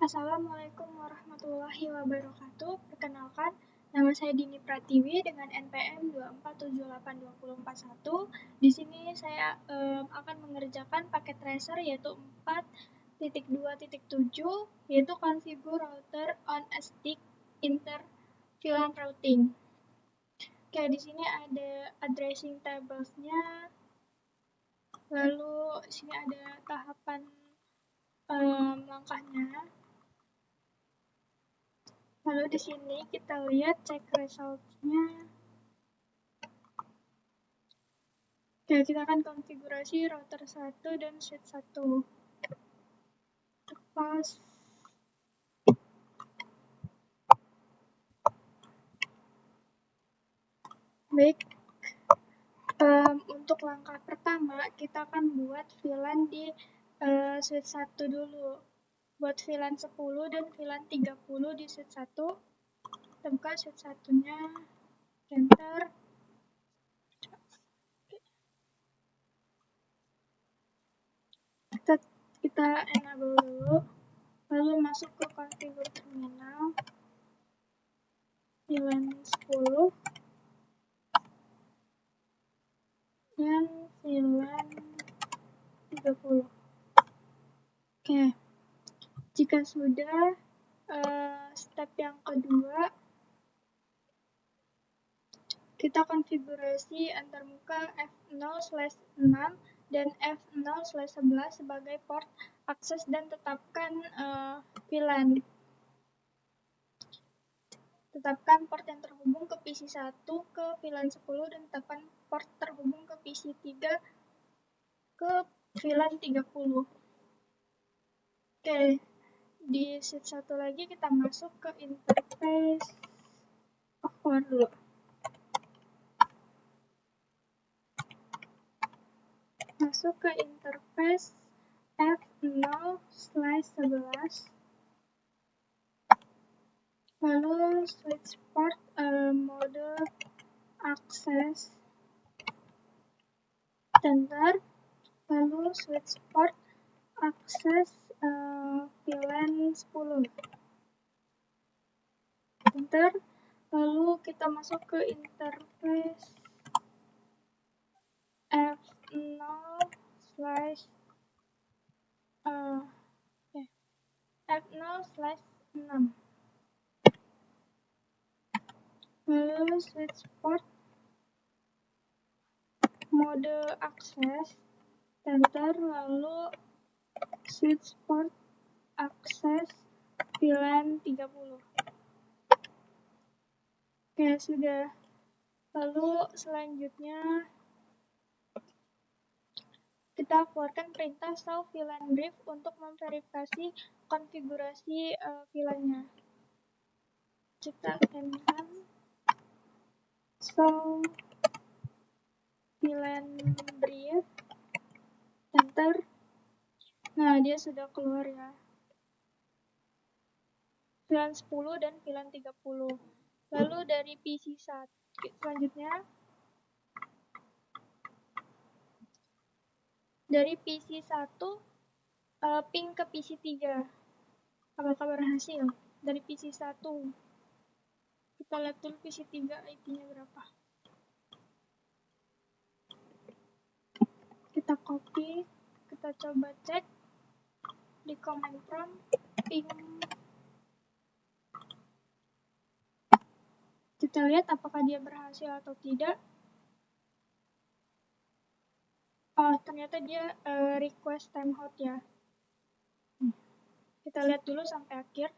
Assalamualaikum warahmatullahi wabarakatuh. Perkenalkan, nama saya Dini Pratiwi dengan NPM 2478241. Di sini saya akan mengerjakan paket tracer yaitu 4.2.7 yaitu configure router on a stick inter VLAN routing. Oke, di sini ada addressing tables-nya. Lalu di sini ada tahapan langkahnya. Lalu di sini kita lihat cek results-nya. Oke, kita akan konfigurasi router 1 dan switch 1. Lepas. Baik. Untuk langkah pertama, kita akan buat VLAN di switch 1 dulu. Buat VLAN 10 dan VLAN 30 di switch 1. Kita buka switch 1-nya. Enter. Kita enable dulu. Lalu masuk ke configure terminal. VLAN 10 dan VLAN 30. Oke, jika sudah, step yang kedua, kita konfigurasi antarmuka F0/6 dan F0/11 sebagai port akses dan tetapkan VLAN. Tetapkan port yang terhubung ke PC1 ke VLAN 10 dan tetapkan port terhubung ke PC3 ke VLAN 30. Oke, di switch 1 lagi kita masuk ke interface. Keluar dulu. Masuk ke interface F0/11. Lalu switch port mode akses. Enter. Lalu switch port akses VLAN 10. Enter. Lalu kita masuk ke interface F0/6. Lalu switch port mode akses. Enter. Lalu switch port akses VLAN 30. Oke, sudah. Lalu selanjutnya kita keluarkan perintah show VLAN brief untuk memverifikasi konfigurasi VLAN-nya. Kita enam show VLAN brief. Enter. Nah, dia sudah keluar ya. VLAN 10 dan VLAN 30. Lalu dari PC1 selanjutnya dari PC1 ping ke PC3. Apakah berhasil? Dari PC1 kita lihat dulu PC3 IP-nya berapa. Kita copy, kita coba cek di command prompt ping. Kita lihat apakah dia berhasil atau tidak. Oh, ternyata dia request timeout ya. Kita lihat dulu sampai akhir.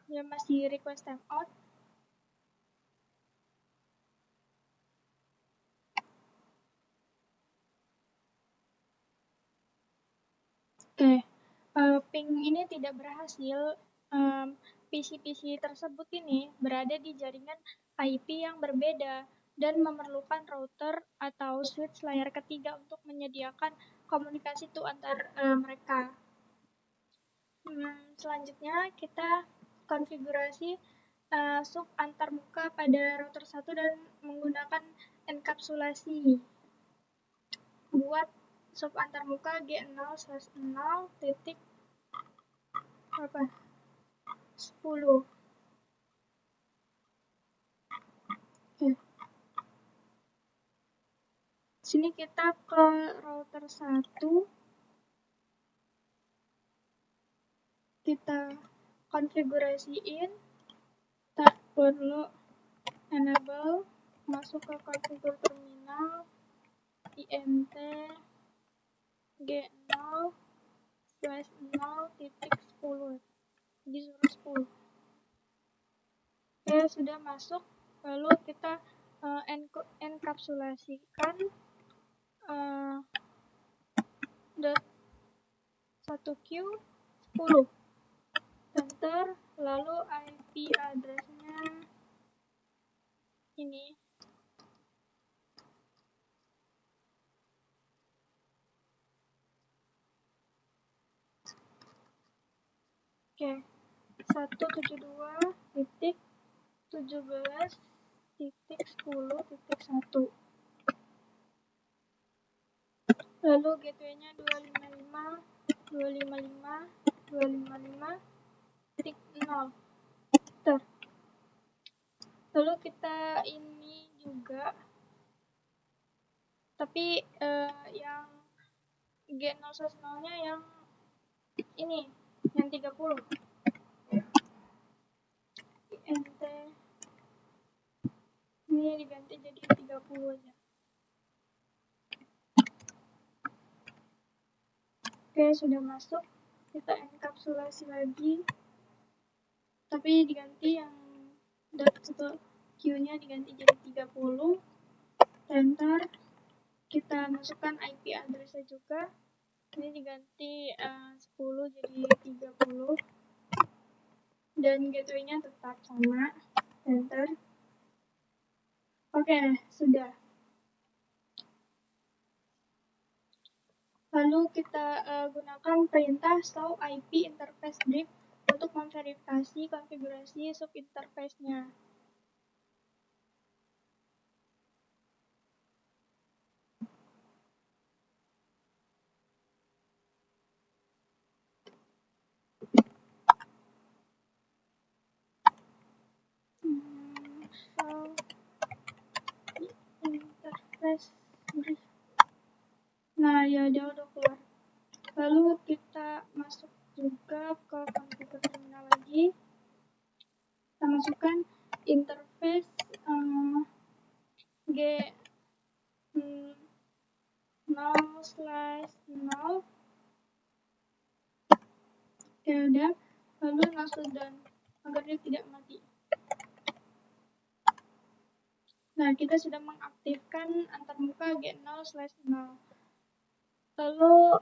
Dia masih request timeout. Oke, ping ini tidak berhasil. PC-PC tersebut ini berada di jaringan IP yang berbeda dan memerlukan router atau switch layar ketiga untuk menyediakan komunikasi itu antar mereka. Selanjutnya kita konfigurasi sub antarmuka pada router 1 dan menggunakan enkapsulasi. Buat sub antarmuka G0/0 titik 10. Oke. Sini kita ke router 1. Kita konfigurasiin. Kita perlu enable, masuk ke configure terminal, int g0/0.10, disuruh 10. Oke, sudah masuk. Lalu kita enkapsulasikan .1q 10. Enter, lalu IP address-nya ini. Oke, 172.17.10.1. Lalu gateway-nya 255.255.255.0. Enter. Lalu kita ini juga, tapi yang G0/0-nya yang ini, yang 30. int ini diganti jadi 30 aja. Oke, sudah masuk. Kita enkapsulasi lagi, tapi diganti yang .1q-nya diganti jadi 30. Enter. Kita masukkan IP address-nya juga. Ini diganti 10 jadi 30. Dan gateway-nya tetap sama. Enter. Oke, sudah. Lalu kita gunakan perintah show IP interface brief untuk memverifikasi konfigurasi subinterface-nya. Show interface brief. Nah, ya dia udah keluar. Lalu kita masuk juga ke configure terminal lagi. Kita masukkan interface G0/0. Oke, udah. Lalu langsung dan agar dia tidak mati. Nah, kita sudah mengaktifkan antarmuka G0/0. Lalu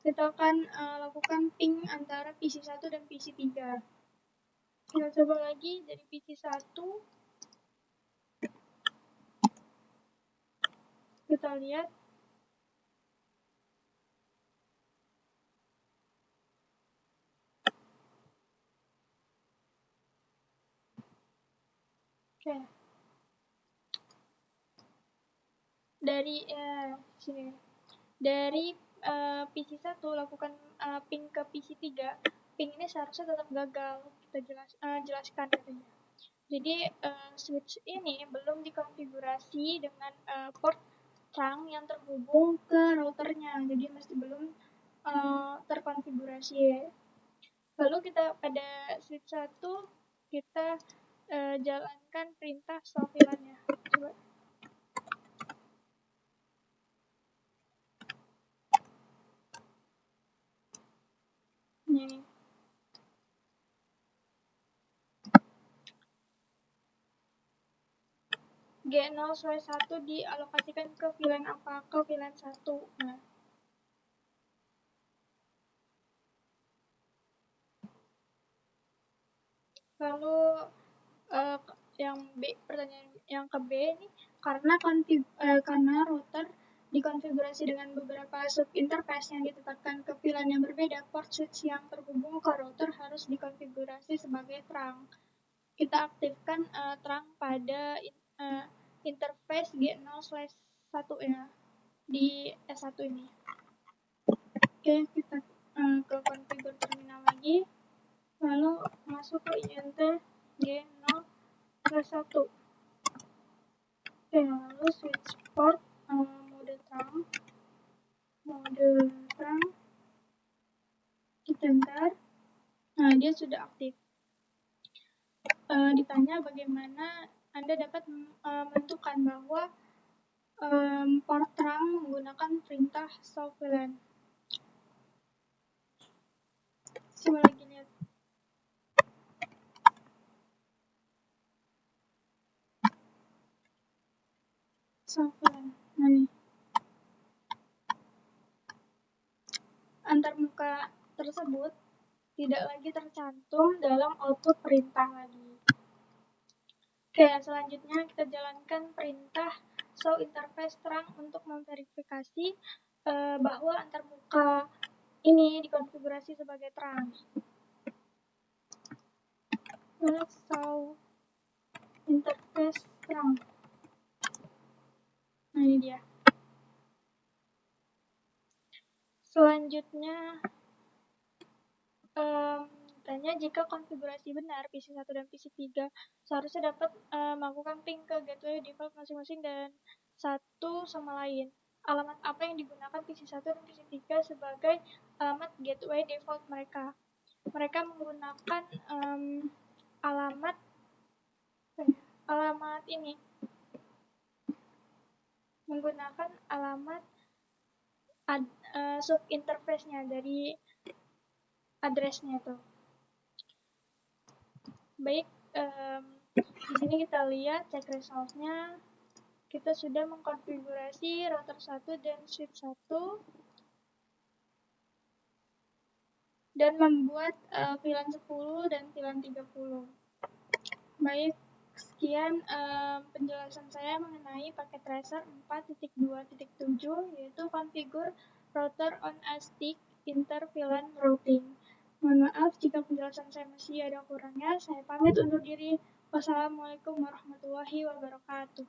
kita akan lakukan ping antara PC1 dan PC3. Kita coba lagi dari PC1. Kita lihat. Oke. Dari sini. Dari PC1 lakukan ping ke PC3. Ping ini seharusnya tetap gagal. Kita jelaskan katanya. Jadi switch ini belum dikonfigurasi dengan port trunk yang terhubung ke routernya. Jadi masih belum terkonfigurasi. Lalu kita pada switch 1 kita jalankan perintah show VLAN-nya. Coba. Ini. G0/1 dialokasikan ke VLAN apa? Ke VLAN 1. Nah. Lalu yang B, pertanyaan yang ke B ini karena router dikonfigurasi dengan beberapa subinterface yang ditetapkan ke VLAN yang berbeda, port switch yang terhubung ke router harus dikonfigurasi sebagai trunk. Kita aktifkan trunk pada interface G0/1 ya di S1 ini. Oke, kita ke configure terminal lagi. Lalu masuk ke int G0 ke 1. Oke, lalu switch port mode terang, kita enter. Nah, dia sudah aktif. Ditanya bagaimana Anda dapat menentukan bahwa port terang menggunakan perintah show VLAN. Coba lagi lihat. Show VLAN. Nah, nih. Antarmuka tersebut tidak lagi tercantum dalam output perintah lagi. Oke, selanjutnya kita jalankan perintah show interface terang untuk memverifikasi bahwa antarmuka ini dikonfigurasi sebagai terang. Show interface terang. Nah, ini dia. Selanjutnya tanya jika konfigurasi benar PC1 dan PC3 seharusnya dapat melakukan ping ke gateway default masing-masing dan satu sama lain. Alamat apa yang digunakan PC1 dan PC3 sebagai alamat gateway default mereka? Mereka menggunakan alamat ini, menggunakan alamat sub interface-nya dari address-nya itu. Baik, di sini kita lihat cek result-nya. Kita sudah mengkonfigurasi router 1 dan switch 1 dan membuat VLAN 10 dan VLAN 30. Baik, sekian penjelasan saya mengenai paket tracer 4.2.7 yaitu configure router on a stick inter VLAN routing. Mohon maaf jika penjelasan saya masih ada kurangnya. Saya pamit undur diri. Wassalamualaikum warahmatullahi wabarakatuh.